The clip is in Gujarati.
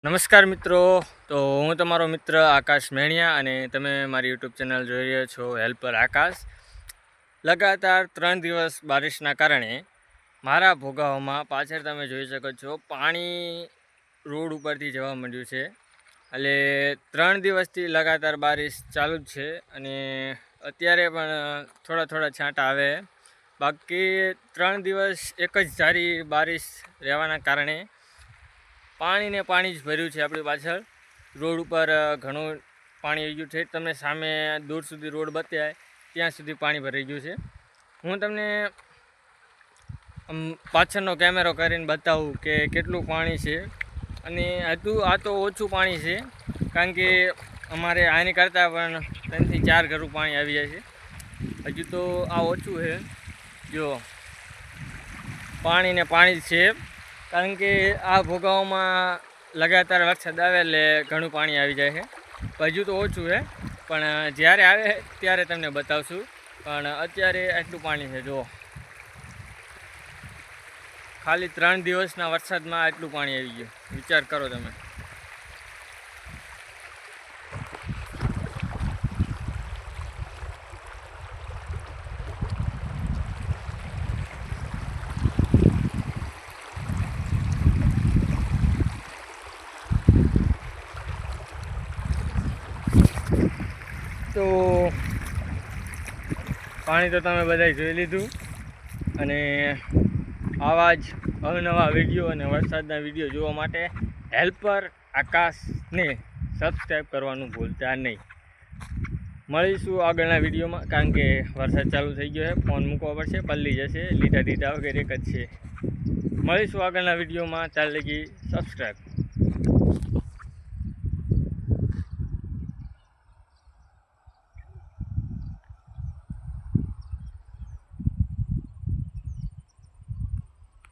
નમસ્કાર મિત્રો, તો હું તમારો મિત્ર આકાશ મેણિયા અને તમે મારી યુટ્યુબ ચેનલ જોઈ રહ્યા છો હેલ્પર આકાશ. લગાતાર 3 દિવસ બારિશના કારણે મારા ભોગાવોમાં પાછળ તમે જોઈ શકો છો પાણી રોડ ઉપરથી જવા માંડ્યું છે. એટલે 3 દિવસથી લગાતાર બારિશ ચાલુ જ છે અને અત્યારે પણ થોડા છાંટા આવે. બાકી 3 દિવસ એક જ ધારી બારિશ રહેવાના કારણે પાણી જ ભર્યું છે. આપણી પાછળ રોડ ઉપર ઘણું પાણી આવી ગયું છે. તમને સામે દૂર સુધી રોડ બતાય ત્યાં સુધી પાણી ભરાઈ ગયું છે. હું તમને પાછળનો કેમેરો કરીને બતાવું કે કેટલું પાણી છે. અને આ તો ઓછું પાણી છે, કારણ કે અમારે આની કરતાં પણ 3 થી 4 ઘરું પાણી આવી જાય છે. હજુ તો આ ઓછું છે. જો પાણી જ છે, કારણ કે આ ભોગાવોમાં લગાતાર વરસાદ આવે એટલે ઘણું પાણી આવી જાય છે. હજુ તો ઓછું છે, પણ જ્યારે આવે ત્યારે તમને બતાવશું. પણ અત્યારે આટલું પાણી છે. જો ખાલી 3 દિવસના વરસાદમાં આટલું પાણી આવી ગયું. વિચાર કરો તમે. તો પાણી તો તમે બધાએ જોઈ લીધું, અને આવા જ અવનવા વિડીયો અને વરસાદના વિડીયો જોવા માટે હેલ્પર આકાશને સબસ્ક્રાઈબ કરવાનું ભૂલતા નહીં. મળીશું આગળના વિડીયોમાં, કારણ કે વરસાદ ચાલુ થઈ ગયો છે. ફોન મૂકવો પડશે, પલળી જશે. લીધા વગર એક જ છે. મળીશું આગળના વિડીયોમાં. ચાલ લગી સબસ્ક્રાઈબ.